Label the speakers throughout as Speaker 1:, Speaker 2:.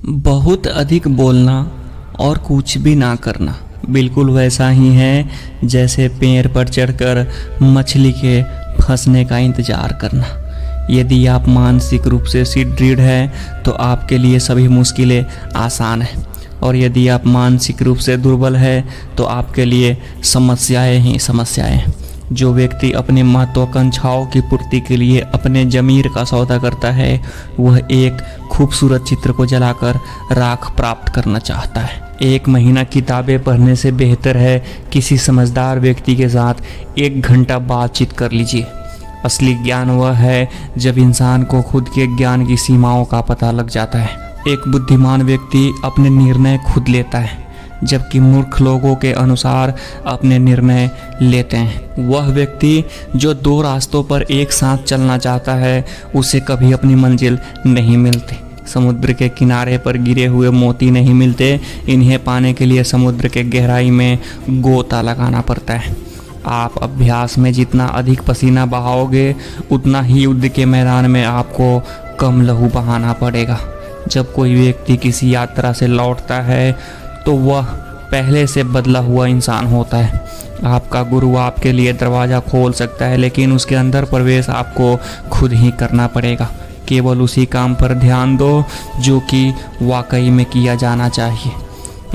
Speaker 1: बहुत अधिक बोलना और कुछ भी ना करना बिल्कुल वैसा ही है जैसे पेड़ पर चढ़कर मछली के फंसने का इंतजार करना। यदि आप मानसिक रूप से सुदृढ़ हैं तो आपके लिए सभी मुश्किलें आसान हैं, और यदि आप मानसिक रूप से दुर्बल हैं तो आपके लिए समस्याएं ही समस्याएं हैं। जो व्यक्ति अपनी महत्वाकांक्षाओं की पूर्ति के लिए अपने ज़मीर का सौदा करता है, वह एक खूबसूरत चित्र को जलाकर राख प्राप्त करना चाहता है। 1 महीना किताबें पढ़ने से बेहतर है किसी समझदार व्यक्ति के साथ 1 घंटा बातचीत कर लीजिए। असली ज्ञान वह है जब इंसान को खुद के ज्ञान की सीमाओं का पता लग जाता है। एक बुद्धिमान व्यक्ति अपने निर्णय खुद लेता है, जबकि मूर्ख लोगों के अनुसार अपने निर्णय लेते हैं। वह व्यक्ति जो 2 रास्तों पर एक साथ चलना चाहता है, उसे कभी अपनी मंजिल नहीं मिलती। समुद्र के किनारे पर गिरे हुए मोती नहीं मिलते, इन्हें पाने के लिए समुद्र के गहराई में गोता लगाना पड़ता है। आप अभ्यास में जितना अधिक पसीना बहाओगे, उतना ही युद्ध के मैदान में आपको कम लहू बहाना पड़ेगा। जब कोई व्यक्ति किसी यात्रा से लौटता है तो वह पहले से बदला हुआ इंसान होता है। आपका गुरु आपके लिए दरवाज़ा खोल सकता है, लेकिन उसके अंदर प्रवेश आपको खुद ही करना पड़ेगा। केवल उसी काम पर ध्यान दो जो कि वाकई में किया जाना चाहिए।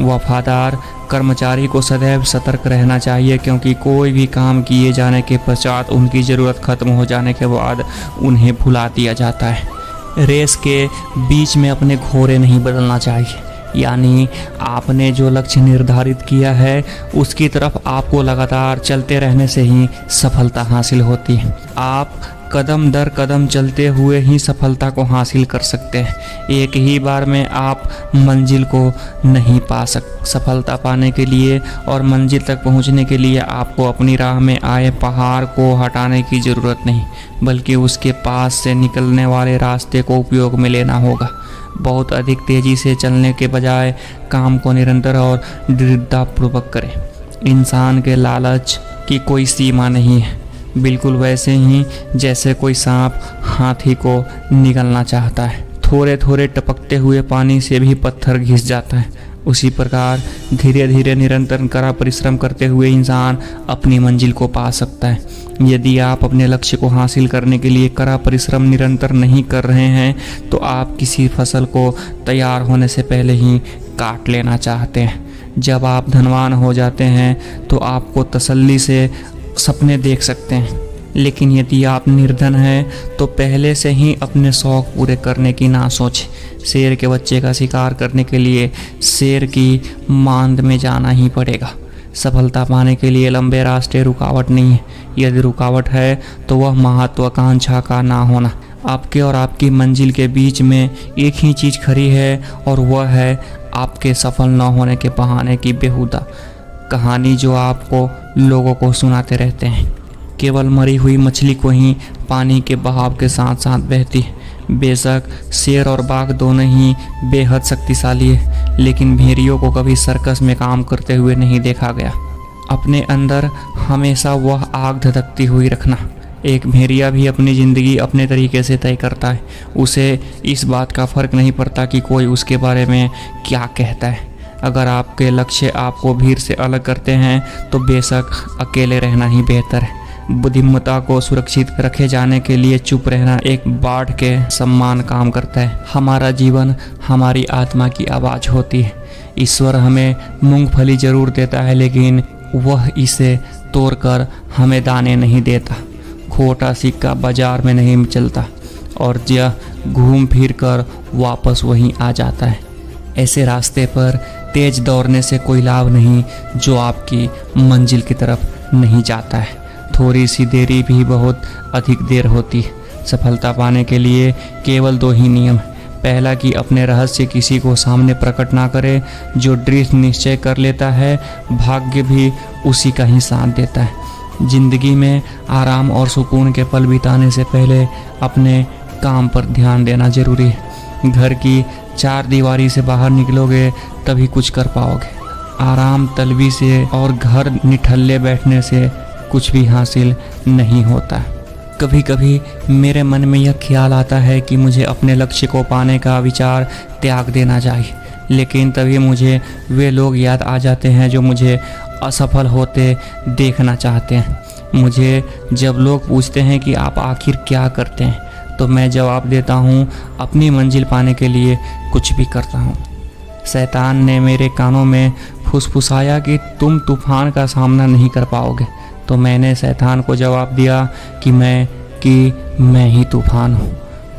Speaker 1: वफादार कर्मचारी को सदैव सतर्क रहना चाहिए, क्योंकि कोई भी काम किए जाने के पश्चात उनकी ज़रूरत खत्म हो जाने के बाद उन्हें भुला दिया जाता है। रेस के बीच में अपने घोड़े नहीं बदलना चाहिए, यानी आपने जो लक्ष्य निर्धारित किया है उसकी तरफ आपको लगातार चलते रहने से ही सफलता हासिल होती है। आप कदम दर कदम चलते हुए ही सफलता को हासिल कर सकते हैं। एक ही बार में आप मंजिल को नहीं पा सफलता पाने के लिए और मंजिल तक पहुंचने के लिए आपको अपनी राह में आए पहाड़ को हटाने की ज़रूरत नहीं, बल्कि उसके पास से निकलने वाले रास्ते को उपयोग में लेना होगा। बहुत अधिक तेज़ी से चलने के बजाय काम को निरंतर और दृढ़तापूर्वक करें। इंसान के लालच की कोई सीमा नहीं है, बिल्कुल वैसे ही जैसे कोई सांप हाथी को निगलना चाहता है। थोड़े थोड़े टपकते हुए पानी से भी पत्थर घिस जाता है। उसी प्रकार धीरे धीरे निरंतर कड़ा परिश्रम करते हुए इंसान अपनी मंजिल को पा सकता है। यदि आप अपने लक्ष्य को हासिल करने के लिए कड़ा परिश्रम निरंतर नहीं कर रहे हैं तो आप किसी फसल को तैयार होने से पहले ही काट लेना चाहते हैं। जब आप धनवान हो जाते हैं तो आपको तसल्ली से सपने देख सकते हैं, लेकिन यदि आप निर्धन हैं तो पहले से ही अपने शौक़ पूरे करने की ना सोचें। शेर के बच्चे का शिकार करने के लिए शेर की मांद में जाना ही पड़ेगा। सफलता पाने के लिए लंबे रास्ते रुकावट नहीं है। यदि रुकावट है तो वह महत्वाकांक्षा का ना होना। आपके और आपकी मंजिल के बीच में एक ही चीज़ खड़ी है, और वह है आपके सफल न होने के बहाने की बेहुदा कहानी जो आपको लोगों को सुनाते रहते हैं। केवल मरी हुई मछली को ही पानी के बहाव के साथ साथ बहती है। बेशक शेर और बाघ दोनों ही बेहद शक्तिशाली है, लेकिन भेड़ियों को कभी सर्कस में काम करते हुए नहीं देखा गया। अपने अंदर हमेशा वह आग धधकती हुई रखना। एक भेड़िया भी अपनी ज़िंदगी अपने तरीके से तय करता है। उसे इस बात का फ़र्क नहीं पड़ता कि कोई उसके बारे में क्या कहता है। अगर आपके लक्ष्य आपको भीड़ से अलग करते हैं तो बेशक अकेले रहना ही बेहतर है। बुद्धिमत्ता को सुरक्षित रखे जाने के लिए चुप रहना एक बाढ़ के समान काम करता है। हमारा जीवन हमारी आत्मा की आवाज़ होती है। ईश्वर हमें मूंगफली जरूर देता है, लेकिन वह इसे तोड़कर हमें दाने नहीं देता। खोटा सिक्का बाजार में नहीं चलता और यह घूम फिर कर वापस वहीं आ जाता है। ऐसे रास्ते पर तेज दौड़ने से कोई लाभ नहीं जो आपकी मंजिल की तरफ नहीं जाता है। थोड़ी सी देरी भी बहुत अधिक देर होती है। सफलता पाने के लिए केवल 2 ही नियम हैं। पहला कि अपने रहस्य किसी को सामने प्रकट ना करे। जो दृढ़ निश्चय कर लेता है, भाग्य भी उसी का ही साथ देता है। जिंदगी में आराम और सुकून के पल बिताने से पहले अपने काम पर ध्यान देना जरूरी है। घर की 4 दीवारी से बाहर निकलोगे तभी कुछ कर पाओगे। आराम तलबी से और घर निठल्ले बैठने से कुछ भी हासिल नहीं होता। कभी कभी मेरे मन में यह ख्याल आता है कि मुझे अपने लक्ष्य को पाने का विचार त्याग देना चाहिए, लेकिन तभी मुझे वे लोग याद आ जाते हैं जो मुझे असफल होते देखना चाहते हैं। मुझे जब लोग पूछते हैं कि आप आखिर क्या करते हैं, तो मैं जवाब देता हूँ, अपनी मंजिल पाने के लिए कुछ भी करता हूँ। शैतान ने मेरे कानों में फुसफुसाया कि तुम तूफान का सामना नहीं कर पाओगे। तो मैंने शैतान को जवाब दिया कि मैं ही तूफान हूँ।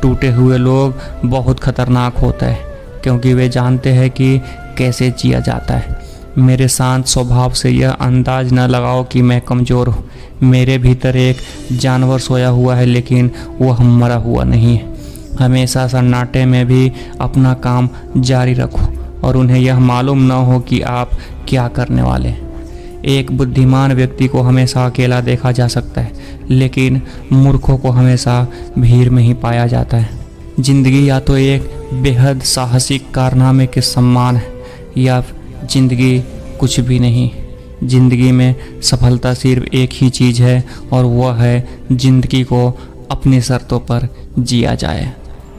Speaker 1: टूटे हुए लोग बहुत खतरनाक होते हैं, क्योंकि वे जानते हैं कि कैसे जिया जाता है। मेरे शांत स्वभाव से यह अंदाज न लगाओ कि मैं कमज़ोर हूँ। मेरे भीतर एक जानवर सोया हुआ है, लेकिन वह मरा हुआ नहीं है। हमेशा सन्नाटे में भी अपना काम जारी रखो और उन्हें यह मालूम न हो कि आप क्या करने वाले हैं। एक बुद्धिमान व्यक्ति को हमेशा अकेला देखा जा सकता है, लेकिन मूर्खों को हमेशा भीड़ में ही पाया जाता है। जिंदगी या तो एक बेहद साहसिक कारनामे के समान है, या जिंदगी कुछ भी नहीं। जिंदगी में सफलता सिर्फ एक ही चीज़ है, और वह है जिंदगी को अपनी शर्तों पर जिया जाए।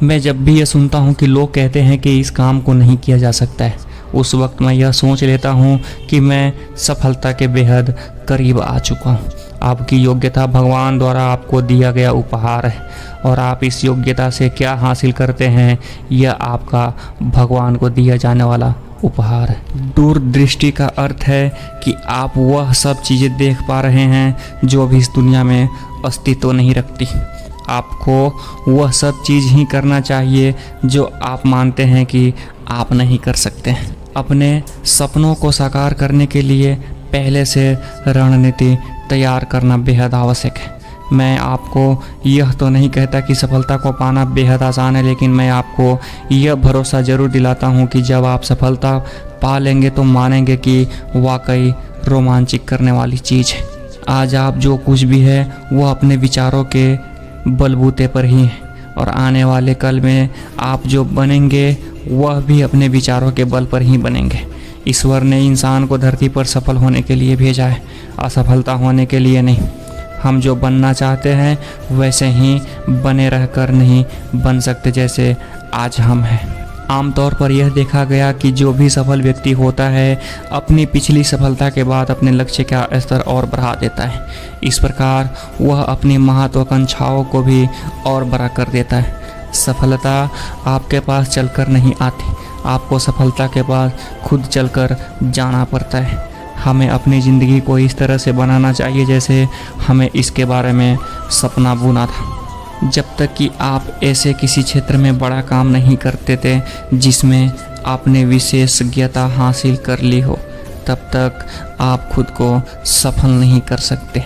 Speaker 1: मैं जब भी यह सुनता हूँ कि लोग कहते हैं कि इस काम को नहीं किया जा सकता है, उस वक्त मैं यह सोच लेता हूँ कि मैं सफलता के बेहद करीब आ चुका हूँ। आपकी योग्यता भगवान द्वारा आपको दिया गया उपहार है, और आप इस योग्यता से क्या हासिल करते हैं, यह आपका भगवान को दिया जाने वाला उपहार है। दूरदृष्टि का अर्थ है कि आप वह सब चीज़ें देख पा रहे हैं जो अभी इस दुनिया में अस्तित्व नहीं रखती। आपको वह सब चीज़ ही करना चाहिए जो आप मानते हैं कि आप नहीं कर सकते। अपने सपनों को साकार करने के लिए पहले से रणनीति तैयार करना बेहद आवश्यक है। मैं आपको यह तो नहीं कहता कि सफलता को पाना बेहद आसान है, लेकिन मैं आपको यह भरोसा ज़रूर दिलाता हूँ कि जब आप सफलता पा लेंगे तो मानेंगे कि वाकई रोमांचित करने वाली चीज़ है। आज आप जो कुछ भी है वह अपने विचारों के बलबूते पर ही है, और आने वाले कल में आप जो बनेंगे वह भी अपने विचारों के बल पर ही बनेंगे। ईश्वर ने इंसान को धरती पर सफल होने के लिए भेजा है, असफलता होने के लिए नहीं। हम जो बनना चाहते हैं वैसे ही बने रहकर नहीं बन सकते जैसे आज हम हैं। आमतौर पर यह देखा गया कि जो भी सफल व्यक्ति होता है अपनी पिछली सफलता के बाद अपने लक्ष्य का स्तर और बढ़ा देता है। इस प्रकार वह अपनी महत्वाकांक्षाओं को भी और बड़ा कर देता है। सफलता आपके पास चलकर नहीं आती, आपको सफलता के पास खुद चलकर जाना पड़ता है। हमें अपनी ज़िंदगी को इस तरह से बनाना चाहिए जैसे हमें इसके बारे में सपना बुना था। जब तक कि आप ऐसे किसी क्षेत्र में बड़ा काम नहीं करते थे जिसमें आपने विशेषज्ञता हासिल कर ली हो, तब तक आप खुद को सफल नहीं कर सकते।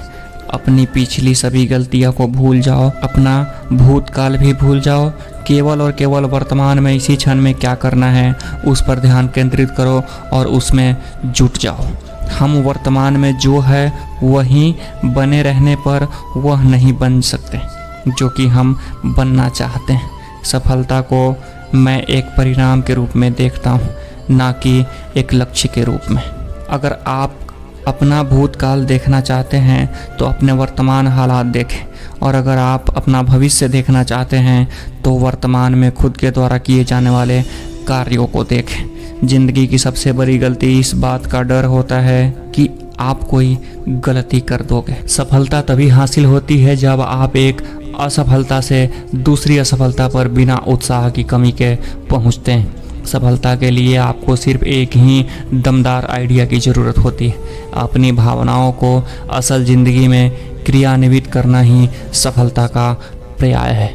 Speaker 1: अपनी पिछली सभी गलतियों को भूल जाओ, अपना भूतकाल भी भूल जाओ। केवल और केवल वर्तमान में इसी क्षण में क्या करना है उस पर ध्यान केंद्रित करो और उसमें जुट जाओ। हम वर्तमान में जो है वहीं बने रहने पर वह नहीं बन सकते जो कि हम बनना चाहते हैं। सफलता को मैं एक परिणाम के रूप में देखता हूँ, ना कि एक लक्ष्य के रूप में। अगर आप अपना भूतकाल देखना चाहते हैं तो अपने वर्तमान हालात देखें, और अगर आप अपना भविष्य देखना चाहते हैं तो वर्तमान में खुद के द्वारा किए जाने वाले कार्यों को देखें। जिंदगी की सबसे बड़ी गलती इस बात का डर होता है कि आप कोई गलती कर दोगे। सफलता तभी हासिल होती है जब आप एक असफलता से दूसरी असफलता पर बिना उत्साह की कमी के पहुंचते हैं। सफलता के लिए आपको सिर्फ एक ही दमदार आइडिया की ज़रूरत होती है। अपनी भावनाओं को असल ज़िंदगी में क्रियान्वित करना ही सफलता का पर्याय है।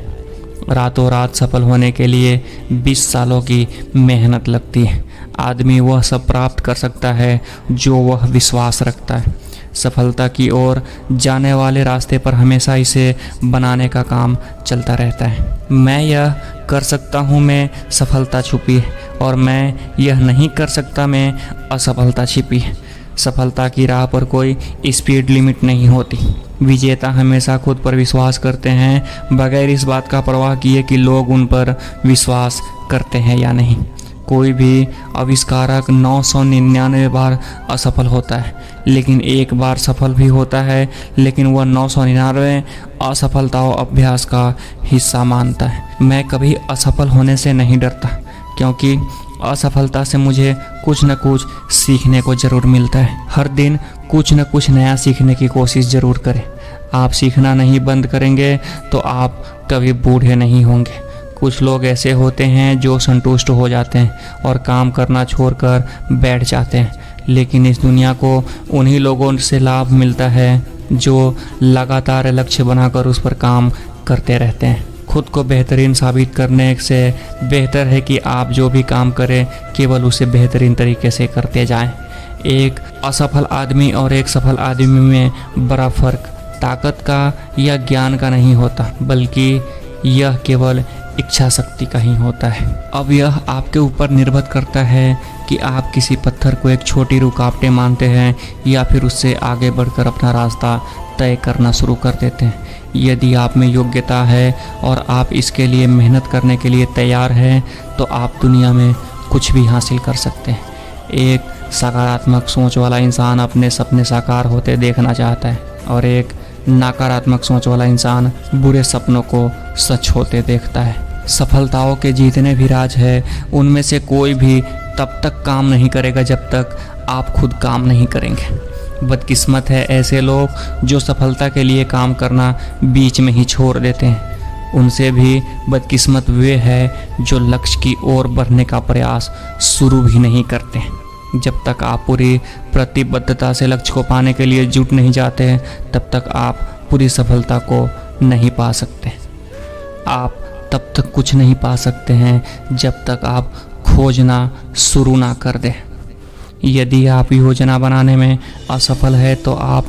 Speaker 1: रातों रात सफल होने के लिए 20 सालों की मेहनत लगती है। आदमी वह सब प्राप्त कर सकता है जो वह विश्वास रखता है। सफलता की ओर जाने वाले रास्ते पर हमेशा इसे बनाने का काम चलता रहता है। मैं यह कर सकता हूँ में सफलता छुपी है, और मैं यह नहीं कर सकता में असफलता छिपी है। सफलता की राह पर कोई स्पीड लिमिट नहीं होती। विजेता हमेशा खुद पर विश्वास करते हैं, बगैर इस बात का परवाह किए कि लोग उन पर विश्वास करते हैं या नहीं। कोई भी आविष्कारक 999 बार असफल होता है, लेकिन एक बार सफल भी होता है, लेकिन वह 999 असफलताओं अभ्यास का हिस्सा मानता है। मैं कभी असफल होने से नहीं डरता, क्योंकि असफलता से मुझे कुछ न कुछ सीखने को ज़रूर मिलता है। हर दिन कुछ न कुछ नया सीखने की कोशिश ज़रूर करें। आप सीखना नहीं बंद करेंगे तो आप कभी बूढ़े नहीं होंगे। कुछ लोग ऐसे होते हैं जो संतुष्ट हो जाते हैं और काम करना छोड़कर बैठ जाते हैं, लेकिन इस दुनिया को उन्हीं लोगों से लाभ मिलता है जो लगातार लक्ष्य बनाकर उस पर काम करते रहते हैं। खुद को बेहतरीन साबित करने से बेहतर है कि आप जो भी काम करें केवल उसे बेहतरीन तरीके से करते जाएं। एक असफल आदमी और एक सफल आदमी में बड़ा फर्क ताकत का या ज्ञान का नहीं होता, बल्कि यह केवल इच्छा शक्ति का ही होता है। अब यह आपके ऊपर निर्भर करता है कि आप किसी पत्थर को एक छोटी रुकावट मानते हैं या फिर उससे आगे बढ़कर अपना रास्ता तय करना शुरू कर देते हैं। यदि आप में योग्यता है और आप इसके लिए मेहनत करने के लिए तैयार हैं तो आप दुनिया में कुछ भी हासिल कर सकते हैं। एक सकारात्मक सोच वाला इंसान अपने सपने साकार होते देखना चाहता है और एक नकारात्मक सोच वाला इंसान बुरे सपनों को सच होते देखता है। सफलताओं के जितने भी राज है उनमें से कोई भी तब तक काम नहीं करेगा जब तक आप खुद काम नहीं करेंगे। बदकिस्मत है ऐसे लोग जो सफलता के लिए काम करना बीच में ही छोड़ देते हैं। उनसे भी बदकिस्मत वे हैं जो लक्ष्य की ओर बढ़ने का प्रयास शुरू भी नहीं करते। जब तक आप पूरी प्रतिबद्धता से लक्ष्य को पाने के लिए जुट नहीं जाते तब तक आप पूरी सफलता को नहीं पा सकते। आप तब तक कुछ नहीं पा सकते हैं जब तक आप खोजना शुरू ना कर दें। यदि आप योजना बनाने में असफल है तो आप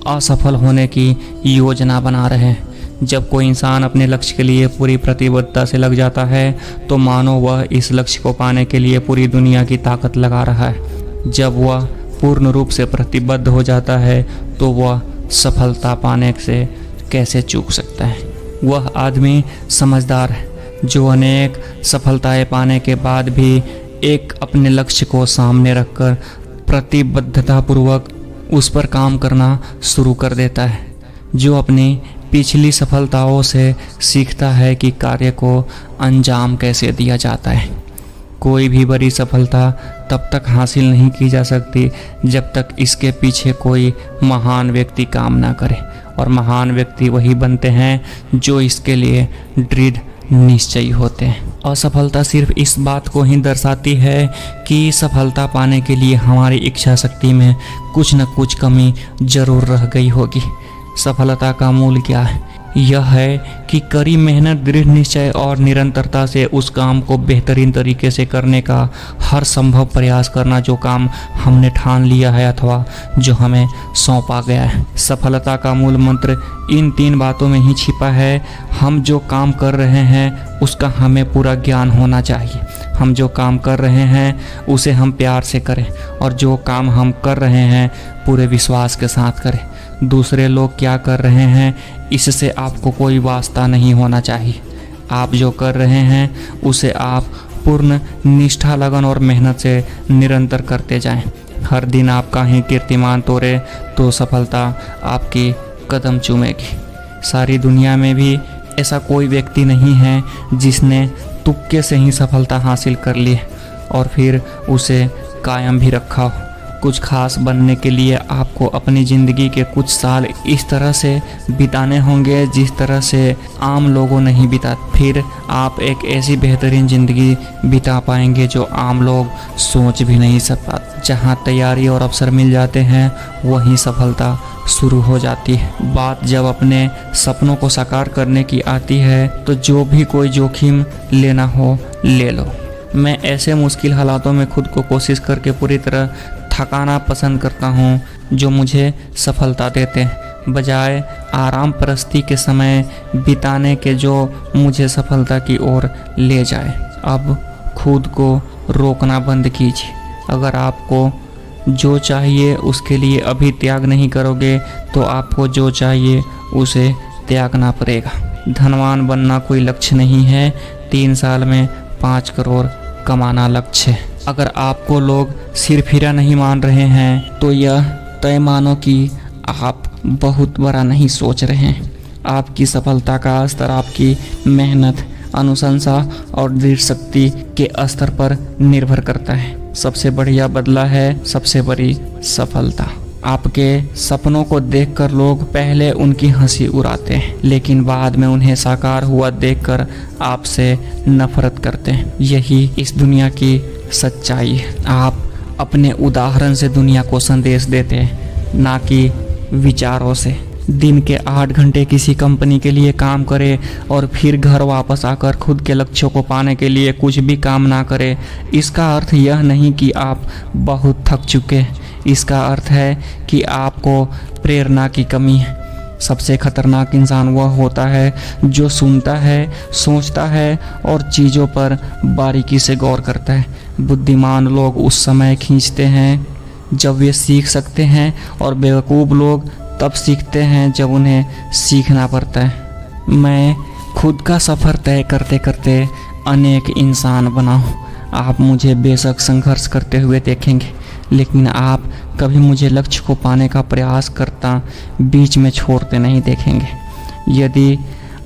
Speaker 1: असफल होने की योजना बना रहे हैं। जब कोई इंसान अपने लक्ष्य के लिए पूरी प्रतिबद्धता से लग जाता है तो मानो वह इस लक्ष्य को पाने के लिए पूरी दुनिया की ताकत लगा रहा है। जब वह पूर्ण रूप से प्रतिबद्ध हो जाता है तो वह सफलता पाने से कैसे चूक सकता है। वह आदमी समझदार है जो अनेक सफलताएं पाने के बाद भी एक अपने लक्ष्य को सामने रखकर प्रतिबद्धतापूर्वक उस पर काम करना शुरू कर देता है। जो अपनी पिछली सफलताओं से सीखता है कि कार्य को अंजाम कैसे दिया जाता है। कोई भी बड़ी सफलता तब तक हासिल नहीं की जा सकती जब तक इसके पीछे कोई महान व्यक्ति काम ना करे, और महान व्यक्ति वही बनते हैं जो इसके लिए दृढ़ निश्चयी होते हैं। असफलता सिर्फ इस बात को ही दर्शाती है कि सफलता पाने के लिए हमारी इच्छा शक्ति में कुछ न कुछ कमी जरूर रह गई होगी। सफलता का मूल क्या है? यह है कि कड़ी मेहनत, दृढ़ निश्चय और निरंतरता से उस काम को बेहतरीन तरीके से करने का हर संभव प्रयास करना जो काम हमने ठान लिया है अथवा जो हमें सौंपा गया है। सफलता का मूल मंत्र इन 3 बातों में ही छिपा है। हम जो काम कर रहे हैं उसका हमें पूरा ज्ञान होना चाहिए। हम जो काम कर रहे हैं उसे हम प्यार से करें और जो काम हम कर रहे हैं पूरे विश्वास के साथ करें। दूसरे लोग क्या कर रहे हैं इससे आपको कोई वास्ता नहीं होना चाहिए। आप जो कर रहे हैं उसे आप पूर्ण निष्ठा, लगन और मेहनत से निरंतर करते जाएं। हर दिन आपका ही कीर्तिमान तोड़े तो सफलता आपकी कदम चूमेगी। सारी दुनिया में भी ऐसा कोई व्यक्ति नहीं है जिसने तुक्के से ही सफलता हासिल कर ली और फिर उसे कायम भी रखा हो। कुछ खास बनने के लिए आपको अपनी ज़िंदगी के कुछ साल इस तरह से बिताने होंगे जिस तरह से आम लोगों नहीं बिता। फिर आप एक ऐसी बेहतरीन ज़िंदगी बिता पाएंगे जो आम लोग सोच भी नहीं सकता। जहां तैयारी और अवसर मिल जाते हैं वहीं सफलता शुरू हो जाती है। बात जब अपने सपनों को साकार करने की आती है तो जो भी कोई जोखिम लेना हो ले लो। मैं ऐसे मुश्किल हालातों में खुद को कोशिश करके पूरी तरह थकाना पसंद करता हूँ जो मुझे सफलता देते हैं, बजाय आराम परस्ती के समय बिताने के जो मुझे सफलता की ओर ले जाए। अब खुद को रोकना बंद कीजिए। अगर आपको जो चाहिए उसके लिए अभी त्याग नहीं करोगे तो आपको जो चाहिए उसे त्यागना पड़ेगा। धनवान बनना कोई लक्ष्य नहीं है, 3 साल में 5 करोड़ कमाना लक्ष्य है। अगर आपको लोग सिरफिरा नहीं मान रहे हैं तो यह तय मानो कि आप बहुत बड़ा नहीं सोच रहे हैं। आपकी सफलता का स्तर आपकी मेहनत, अनुशंसा और दृढ़ शक्ति के स्तर पर निर्भर करता है। सबसे बढ़िया बदला है सबसे बड़ी सफलता। आपके सपनों को देखकर लोग पहले उनकी हंसी उड़ाते हैं, लेकिन बाद में उन्हें साकार हुआ देखकर आपसे नफरत करते हैं। यही इस दुनिया की सच्चाई है। आप अपने उदाहरण से दुनिया को संदेश देते हैं, ना कि विचारों से। दिन के 8 घंटे किसी कंपनी के लिए काम करें और फिर घर वापस आकर खुद के लक्ष्यों को पाने के लिए कुछ भी काम ना करें, इसका अर्थ यह नहीं कि आप बहुत थक चुके। इसका अर्थ है कि आपको प्रेरणा की कमी है। सबसे खतरनाक इंसान वह होता है जो सुनता है, सोचता है और चीज़ों पर बारीकी से गौर करता है। बुद्धिमान लोग उस समय खींचते हैं जब वे सीख सकते हैं, और बेवकूफ़ लोग तब सीखते हैं जब उन्हें सीखना पड़ता है। मैं खुद का सफ़र तय करते करते अनेक इंसान बना हूँ। आप मुझे बेशक संघर्ष करते हुए देखेंगे, लेकिन आप कभी मुझे लक्ष्य को पाने का प्रयास करता बीच में छोड़ते नहीं देखेंगे। यदि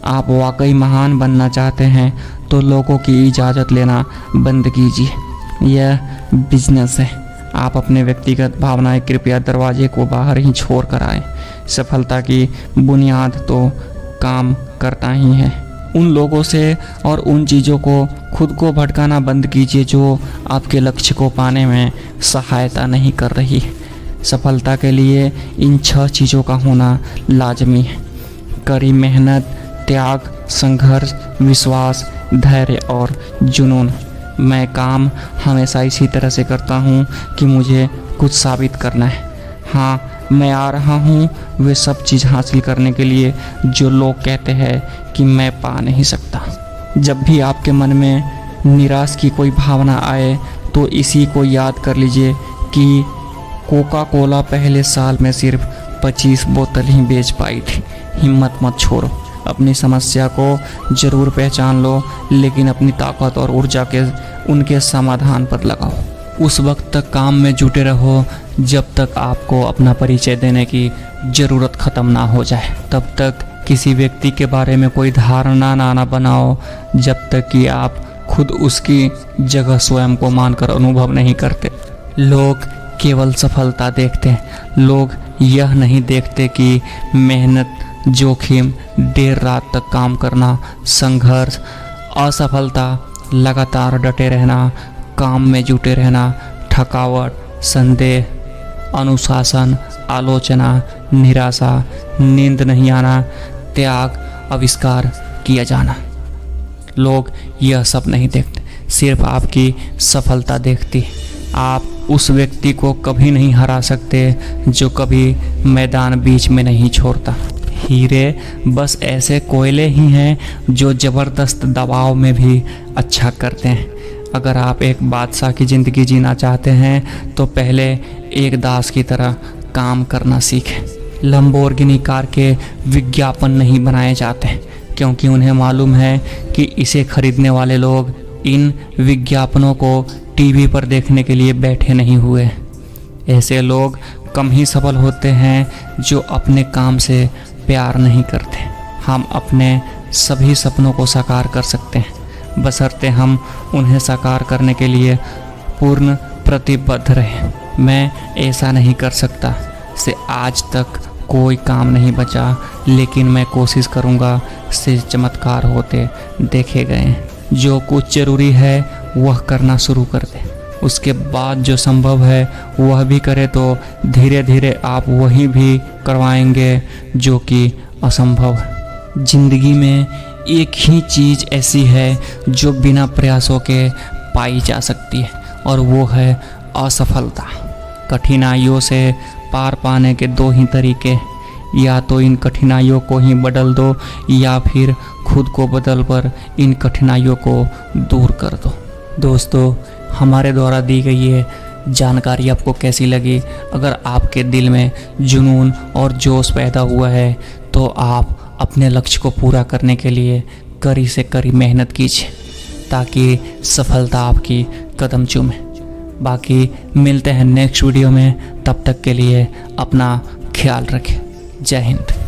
Speaker 1: आप वाकई महान बनना चाहते हैं तो लोगों की इजाज़त लेना बंद कीजिए। यह बिजनेस है। आप अपने व्यक्तिगत भावनाएं कृपया दरवाजे को बाहर ही छोड़ कर आए। सफलता की बुनियाद तो काम करता ही है। उन लोगों से और उन चीज़ों को खुद को भटकाना बंद कीजिए जो आपके लक्ष्य को पाने में सहायता नहीं कर रही। सफलता के लिए इन 6 चीज़ों का होना लाजमी है: कड़ी मेहनत, त्याग, संघर्ष, विश्वास, धैर्य और जुनून। मैं काम हमेशा इसी तरह से करता हूँ कि मुझे कुछ साबित करना है। हाँ, मैं आ रहा हूँ वे सब चीज़ हासिल करने के लिए जो लोग कहते हैं कि मैं पा नहीं सकता। जब भी आपके मन में निराश की कोई भावना आए तो इसी को याद कर लीजिए कि कोका कोला पहले साल में सिर्फ 25 बोतल ही बेच पाई थी। हिम्मत मत छोड़ो। अपनी समस्या को ज़रूर पहचान लो, लेकिन अपनी ताकत और ऊर्जा के उनके समाधान पर लगाओ। उस वक्त तक काम में जुटे रहो जब तक आपको अपना परिचय देने की ज़रूरत ख़त्म ना हो जाए। तब तक किसी व्यक्ति के बारे में कोई धारणा ना बनाओ जब तक कि आप खुद उसकी जगह स्वयं को मानकर अनुभव नहीं करते। लोग केवल सफलता देखते हैं। लोग यह नहीं देखते कि मेहनत, जोखिम, देर रात तक काम करना, संघर्ष, असफलता, लगातार डटे रहना, काम में जुटे रहना, थकावट, संदेह, अनुशासन, आलोचना, निराशा, नींद नहीं आना, त्याग, आविष्कार किया जाना। लोग यह सब नहीं देखते, सिर्फ आपकी सफलता देखती। आप उस व्यक्ति को कभी नहीं हरा सकते जो कभी मैदान बीच में नहीं छोड़ता। हीरे बस ऐसे कोयले ही हैं जो ज़बरदस्त दबाव में भी अच्छा करते हैं। अगर आप एक बादशाह की ज़िंदगी जीना चाहते हैं तो पहले एक दास की तरह काम करना सीखें। लंबोर्गिनी कार के विज्ञापन नहीं बनाए जाते क्योंकि उन्हें मालूम है कि इसे खरीदने वाले लोग इन विज्ञापनों को टीवी पर देखने के लिए बैठे नहीं हुए। ऐसे लोग कम ही सफल होते हैं जो अपने काम से प्यार नहीं करते। हम अपने सभी सपनों को साकार कर सकते हैं, बशर्ते हम उन्हें साकार करने के लिए पूर्ण प्रतिबद्ध रहें। मैं ऐसा नहीं कर सकता से आज तक कोई काम नहीं बचा, लेकिन मैं कोशिश करूँगा से चमत्कार होते देखे गए। जो कुछ ज़रूरी है वह करना शुरू कर दे, उसके बाद जो संभव है वह भी करे तो धीरे धीरे आप वही भी करवाएंगे जो कि असंभव है। जिंदगी में एक ही चीज़ ऐसी है जो बिना प्रयासों के पाई जा सकती है और वो है असफलता। कठिनाइयों से पार पाने के 2 ही तरीके, या तो इन कठिनाइयों को ही बदल दो या फिर खुद को बदल कर इन कठिनाइयों को दूर कर दो। दोस्तों, हमारे द्वारा दी गई ये जानकारी आपको कैसी लगी? अगर आपके दिल में जुनून और जोश पैदा हुआ है तो आप अपने लक्ष्य को पूरा करने के लिए कड़ी से कड़ी मेहनत कीजिए ताकि सफलता आपकी कदम चूमे। बाकी मिलते हैं नेक्स्ट वीडियो में, तब तक के लिए अपना ख्याल रखें। जय हिंद।